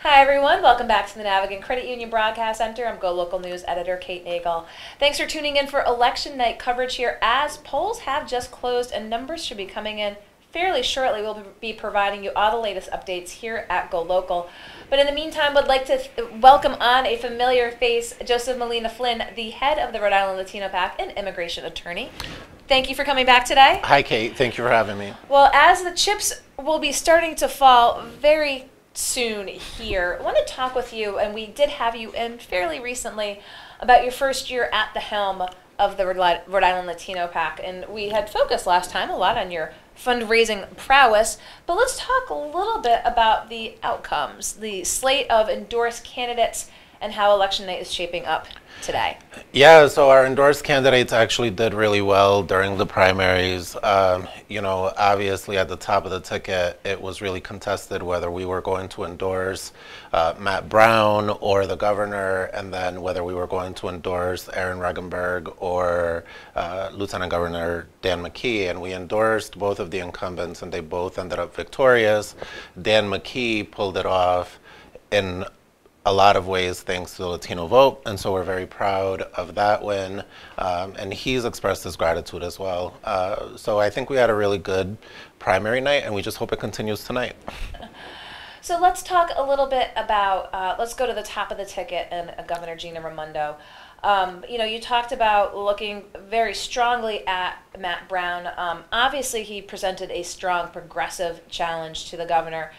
Hi everyone, welcome back to the Navigant Credit Union Broadcast Center. I'm GoLocal News Editor Kate Nagel. Thanks for tuning in for election night coverage here as polls have just closed and numbers should be coming in fairly shortly. We'll be providing you all the latest updates here at GoLocal. But in the meantime, would like to welcome on a familiar face, Joseph Molina Flynn, the head of the Rhode Island Latino PAC and immigration attorney. Thank you for coming back today. Hi Kate, thank you for having me. Well, as the chips will be starting to fall very soon here, I want to talk with you, and we did have you in fairly recently, about your first year at the helm of the Rhode Island Latino PAC, and we had focused last time a lot on your fundraising prowess, but let's talk a little bit about the outcomes, the slate of endorsed candidates, and how election night is shaping up today. Yeah, so our endorsed candidates actually did really well during the primaries. You know, obviously at the top of the ticket, it was really contested whether we were going to endorse Matt Brown or the governor, and then whether we were going to endorse Aaron Regenberg or Lieutenant Governor Dan McKee, and we endorsed both of the incumbents, and they both ended up victorious. Dan McKee pulled it off in a lot of ways thanks to the Latino vote, and so we're very proud of that win, and he's expressed his gratitude as well. So I think we had a really good primary night, and we just hope it continues tonight. So let's talk a little bit about, let's go to the top of the ticket and Governor Gina Raimondo. You know, you talked about looking very strongly at Matt Brown. Obviously, he presented a strong progressive challenge to the governor.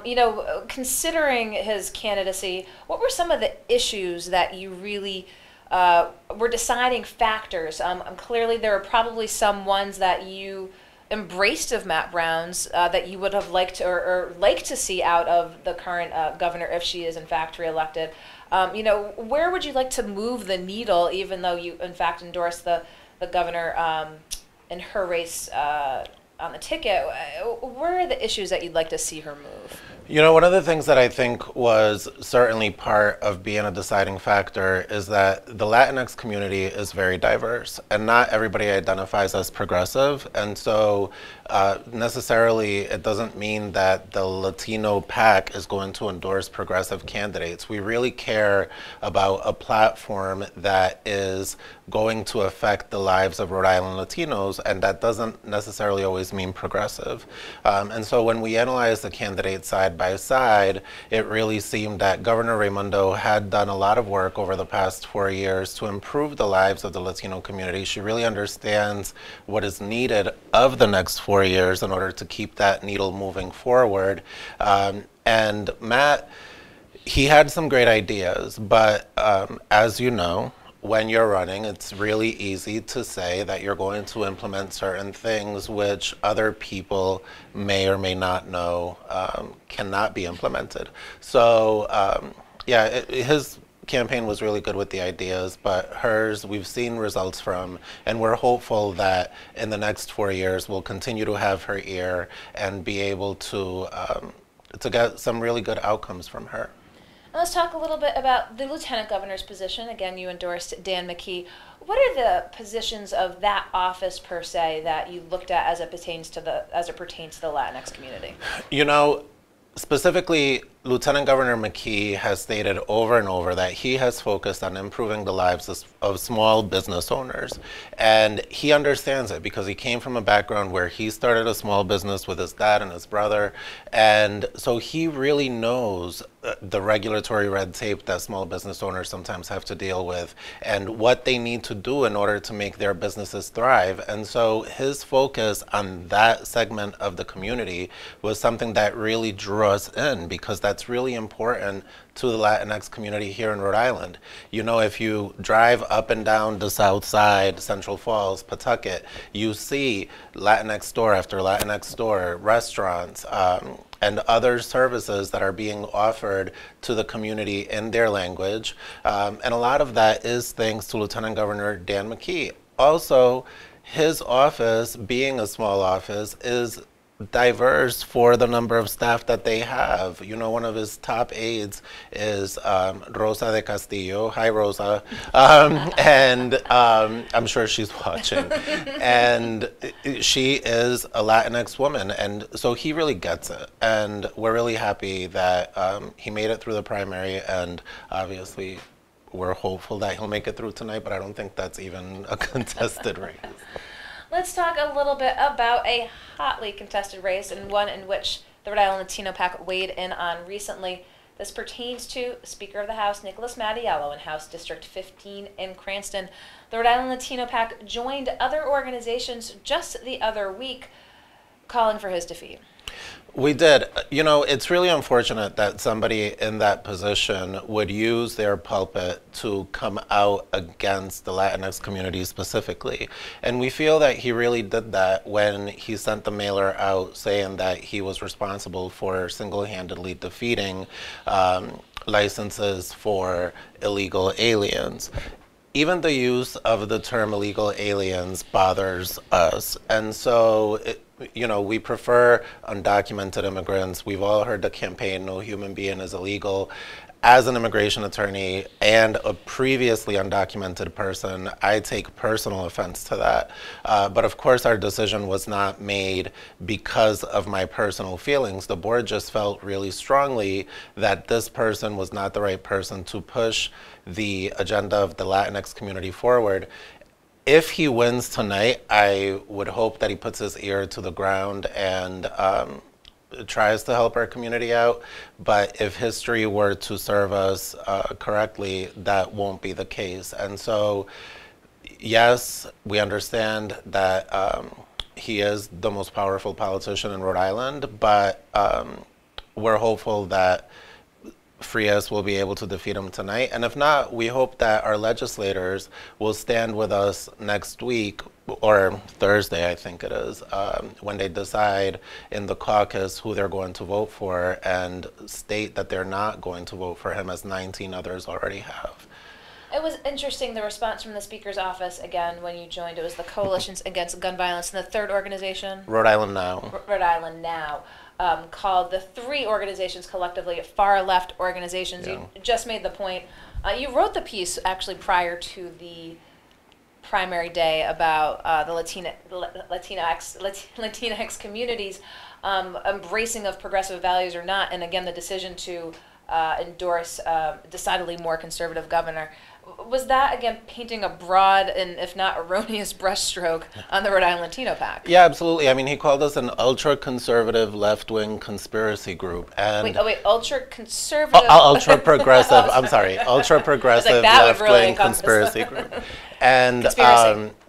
You know, considering his candidacy, what were some of the issues that you really were deciding factors? Clearly, there were probably some ones that you embraced of Matt Brown's that you would have liked or like to see out of the current governor if she is in fact reelected. You know, where would you like to move the needle, even though you in fact endorsed the governor in her race on the ticket? Where are the issues that you'd like to see her move? You know, one of the things that I think was certainly part of being a deciding factor is that the Latinx community is very diverse, and not everybody identifies as progressive, and so necessarily it doesn't mean that the Latino PAC is going to endorse progressive candidates. We really care about a platform that is going to affect the lives of Rhode Island Latinos, and that doesn't necessarily always mean progressive. And so when we analyzed the candidates side by side, it really seemed that Governor Raimondo had done a lot of work over the past 4 years to improve the lives of the Latino community. She really understands what is needed of the next 4 years in order to keep that needle moving forward. And Matt, he had some great ideas, but as you know, when you're running, it's really easy to say that you're going to implement certain things which other people may or may not know cannot be implemented. So yeah, his campaign was really good with the ideas, but hers we've seen results from, and we're hopeful that in the next 4 years we'll continue to have her ear and be able to get some really good outcomes from her. Let's talk a little bit about the lieutenant governor's position. Again, you endorsed Dan McKee. What are the positions of that office per se that you looked at as it pertains to the Latinx community? You know, specifically, Lieutenant Governor McKee has stated over and over that he has focused on improving the lives of small business owners. And he understands it because he came from a background where he started a small business with his dad and his brother. And so he really knows the regulatory red tape that small business owners sometimes have to deal with and what they need to do in order to make their businesses thrive. And so his focus on that segment of the community was something that really drew us in, because that's really important to the Latinx community here in Rhode Island. You know, if you drive up and down the South Side, Central Falls, Pawtucket, you see Latinx store after Latinx store, restaurants, and other services that are being offered to the community in their language. And a lot of that is thanks to Lieutenant Governor Dan McKee. Also, his office, being a small office, is diverse for the number of staff that they have. You know, one of his top aides is Rosa de Castillo. Hi, Rosa. I'm sure she's watching. And she is a Latinx woman. And so he really gets it. And we're really happy that he made it through the primary. And obviously, we're hopeful that he'll make it through tonight, but I don't think that's even a contested race. Let's talk a little bit about a hotly contested race and one in which the Rhode Island Latino PAC weighed in on recently. This pertains to Speaker of the House Nicholas Mattiello in House District 15 in Cranston. The Rhode Island Latino PAC joined other organizations just the other week calling for his defeat. We did. You know, it's really unfortunate that somebody in that position would use their pulpit to come out against the Latinx community specifically. And we feel that he really did that when he sent the mailer out saying that he was responsible for single-handedly defeating licenses for illegal aliens. Even the use of the term illegal aliens bothers us. And so, you know, we prefer undocumented immigrants. We've all heard the campaign, no human being is illegal. As an immigration attorney and a previously undocumented person, I take personal offense to that. But of course, our decision was not made because of my personal feelings. The board just felt really strongly that this person was not the right person to push the agenda of the Latinx community forward. If he wins tonight, I would hope that he puts his ear to the ground and tries to help our community out. But if history were to serve us correctly, that won't be the case. And so, yes, we understand that he is the most powerful politician in Rhode Island, but we're hopeful that Frias will be able to defeat him tonight. And if not, we hope that our legislators will stand with us next week, or Thursday, I think it is, when they decide in the caucus who they're going to vote for and state that they're not going to vote for him, as 19 others already have. It was interesting, the response from the Speaker's office, again, when you joined. It was the Coalitions Against Gun Violence, and the third organization? Rhode Island Now. Rhode Island Now. Called the three organizations collectively far-left organizations. Yeah. You just made the point. You wrote the piece actually prior to the primary day about the Latinx communities embracing of progressive values or not, and again the decision to endorse decidedly more conservative governor. Was that, again, painting a broad and, if not erroneous, brushstroke on the Rhode Island Latino PAC? Yeah, absolutely. I mean, he called us an ultra-conservative left-wing conspiracy group. And wait, ultra-conservative? Ultra-progressive, I'm sorry, ultra-progressive left-wing conspiracy group. And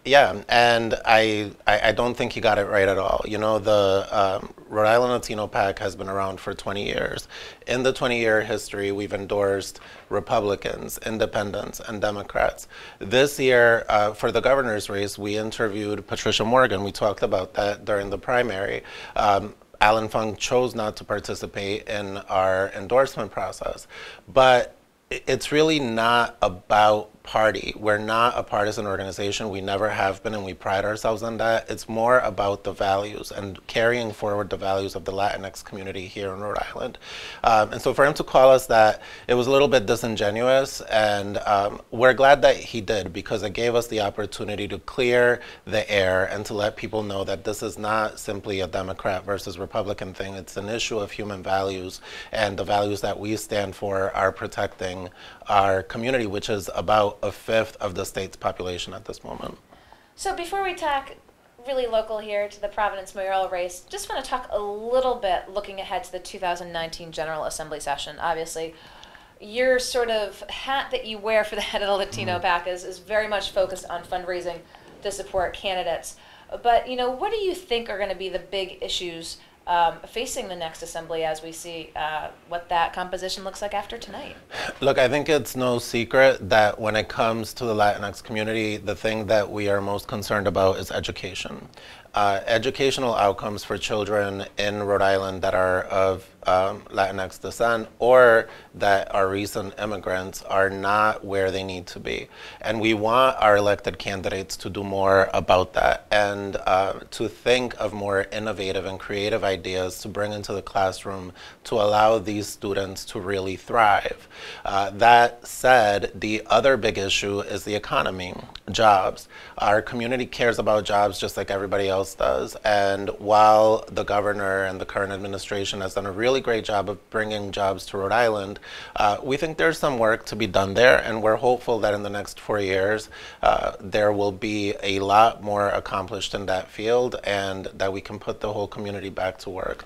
yeah, and I don't think he got it right at all. You know, the Rhode Island Latino PAC has been around for 20 years. In the 20-year history, we've endorsed Republicans, Independents, and Democrats. This year, for the governor's race, we interviewed Patricia Morgan. We talked about that during the primary. Alan Fung chose not to participate in our endorsement process. But it's really not about party. We're not a partisan organization. We never have been, and we pride ourselves on that. It's more about the values and carrying forward the values of the Latinx community here in Rhode Island. And so for him to call us that, it was a little bit disingenuous, and we're glad that he did, because it gave us the opportunity to clear the air and to let people know that this is not simply a Democrat versus Republican thing. It's an issue of human values, and the values that we stand for are protecting our community, which is about a fifth of the state's population at this moment. So before we talk really local here to the Providence mayoral race, just want to talk a little bit looking ahead to the 2019 General Assembly session. Obviously, your sort of hat that you wear for the head of the Latino PAC is very much focused on fundraising to support candidates. But, you know, what do you think are going to be the big issues facing the next assembly as we see what that composition looks like after tonight? Look, I think it's no secret that when it comes to the Latinx community, the thing that we are most concerned about is education. educational outcomes for children in Rhode Island that are of Latinx descent or that are recent immigrants are not where they need to be. And we want our elected candidates to do more about that and to think of more innovative and creative ideas to bring into the classroom to allow these students to really thrive. That said, the other big issue is the economy, jobs. Our community cares about jobs just like everybody else does. And while the governor and the current administration has done a really great job of bringing jobs to Rhode Island, we think there's some work to be done there, and we're hopeful that in the next 4 years there will be a lot more accomplished in that field and that we can put the whole community back to work.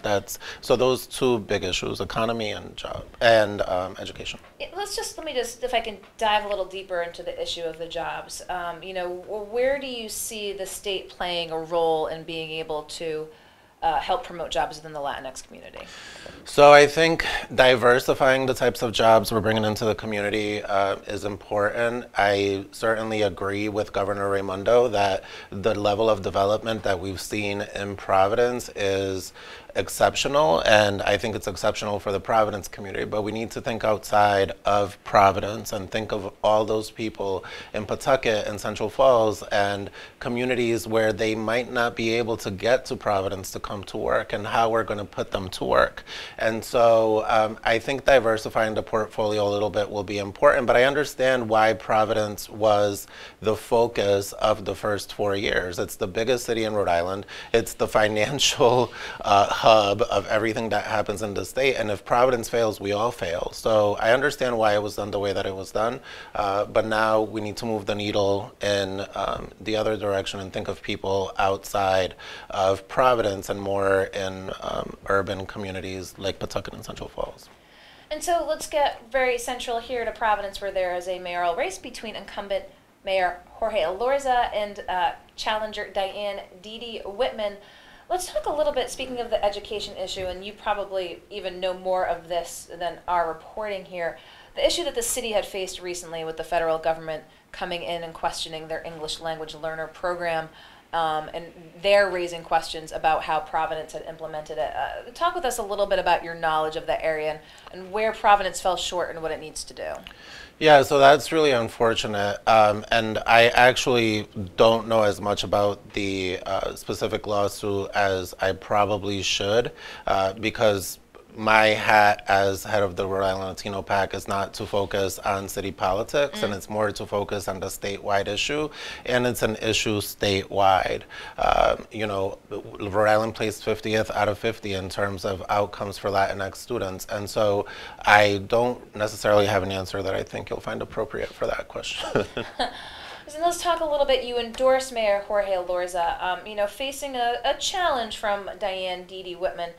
So those two big issues, economy and job and education. Let me just, if I can dive a little deeper into the issue of the jobs. Where do you see the state playing a role in being able to help promote jobs within the Latinx community? So I think diversifying the types of jobs we're bringing into the community is important. I certainly agree with Governor Raimondo that the level of development that we've seen in Providence is exceptional, and I think it's exceptional for the Providence community, but we need to think outside of Providence and think of all those people in Pawtucket and Central Falls and communities where they might not be able to get to Providence to come to work and how we're going to put them to work. And so I think diversifying the portfolio a little bit will be important, but I understand why Providence was the focus of the first 4 years. It's the biggest city in Rhode Island. It's the financial hub of everything that happens in the state, and if Providence fails, we all fail. So I understand why it was done the way that it was done, but now we need to move the needle in the other direction and think of people outside of Providence and more in urban communities like Pawtucket and Central Falls. And so let's get very central here to Providence, where there is a mayoral race between incumbent Mayor Jorge Elorza and challenger Diane Dee Whitman. Let's talk a little bit, speaking of the education issue, and you probably even know more of this than our reporting here, the issue that the city had faced recently with the federal government coming in and questioning their English language learner program, and they're raising questions about how Providence had implemented it. Talk with us a little bit about your knowledge of the area and where Providence fell short and what it needs to do. Yeah, so that's really unfortunate, and I actually don't know as much about the specific lawsuit as I probably should, because my hat as head of the Rhode Island Latino PAC is not to focus on city politics, and it's more to focus on the statewide issue, and it's an issue statewide. Rhode Island placed 50th out of 50 in terms of outcomes for Latinx students, and so I don't necessarily have an answer that I think you'll find appropriate for that question. So let's talk a little bit. You endorsed Mayor Jorge Elorza, facing a challenge from Diane Dee Whitman.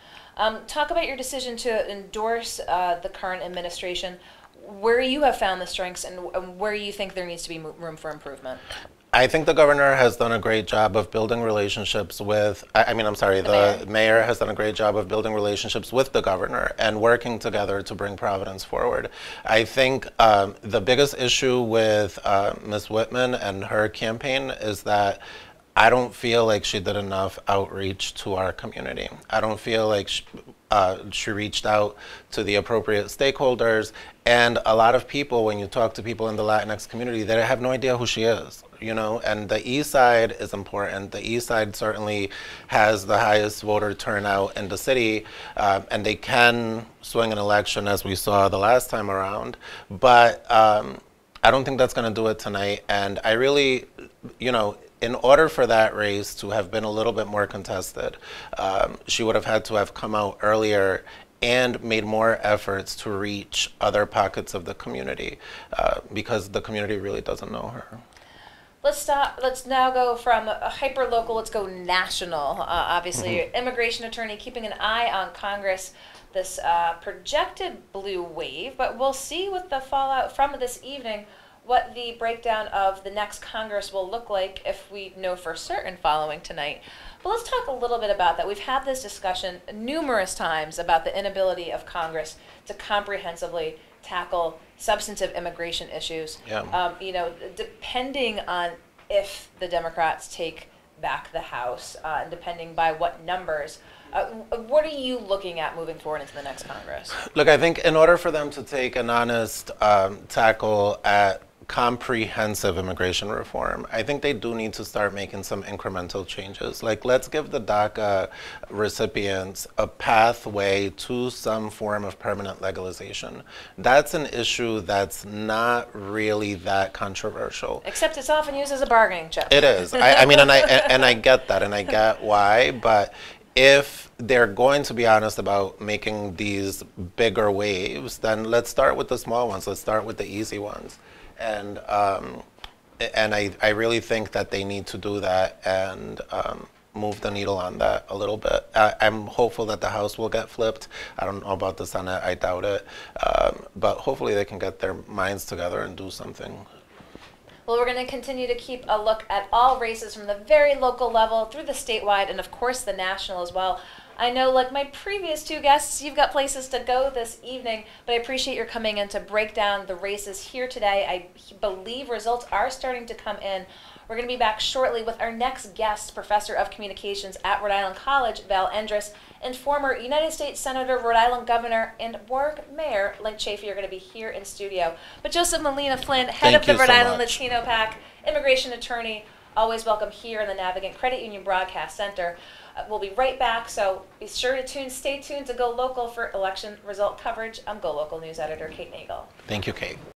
Talk about your decision to endorse the current administration, where you have found the strengths and where you think there needs to be room for improvement. I think the governor has done a great job of building relationships with, the mayor has done a great job of building relationships with the governor and working together to bring Providence forward. I think the biggest issue with Ms. Whitman and her campaign is that I don't feel like she did enough outreach to our community. I don't feel like she reached out to the appropriate stakeholders, and a lot of people, when you talk to people in the Latinx community, they have no idea who she is, and the East Side is important. The East Side certainly has the highest voter turnout in the city, and they can swing an election as we saw the last time around, but I don't think that's going to do it tonight, and I really, in order for that race to have been a little bit more contested, she would have had to have come out earlier and made more efforts to reach other pockets of the community, because the community really doesn't know her. Let's now go from hyper-local, let's go national. Obviously, immigration attorney keeping an eye on Congress, this projected blue wave, but we'll see with the fallout from this evening what the breakdown of the next Congress will look like if we know for certain following tonight. But let's talk a little bit about that. We've had this discussion numerous times about the inability of Congress to comprehensively tackle substantive immigration issues. Yeah. Depending on if the Democrats take back the House, and depending by what numbers. What are you looking at moving forward into the next Congress? Look, I think in order for them to take an honest tackle at comprehensive immigration reform, I think they do need to start making some incremental changes. Like, let's give the DACA recipients a pathway to some form of permanent legalization. That's an issue that's not really that controversial. Except it's often used as a bargaining chip. It is. I mean, and I get that, and I get why, but if they're going to be honest about making these bigger waves, then let's start with the small ones. Let's start with the easy ones. And I really think that they need to do that and move the needle on that a little bit. I'm hopeful that the House will get flipped. I don't know about the Senate. I doubt it. But hopefully they can get their minds together and do something. Well, we're going to continue to keep a look at all races from the very local level through the statewide and, of course, the national as well. I know, like my previous two guests, you've got places to go this evening, but I appreciate your coming in to break down the races here today. I believe results are starting to come in. We're going to be back shortly with our next guest, Professor of Communications at Rhode Island College, Val Endres, and former United States Senator, Rhode Island Governor, and Warwick Mayor, Lynn Chafee, are going to be here in studio. But Joseph Molina Flynn, head of the Rhode Island Latino PAC, immigration attorney, always welcome here in the Navigant Credit Union Broadcast Center. We'll be right back, so be sure to stay tuned to Go Local for election result coverage. I'm Go Local News Editor Kate Nagel. Thank you, Kate.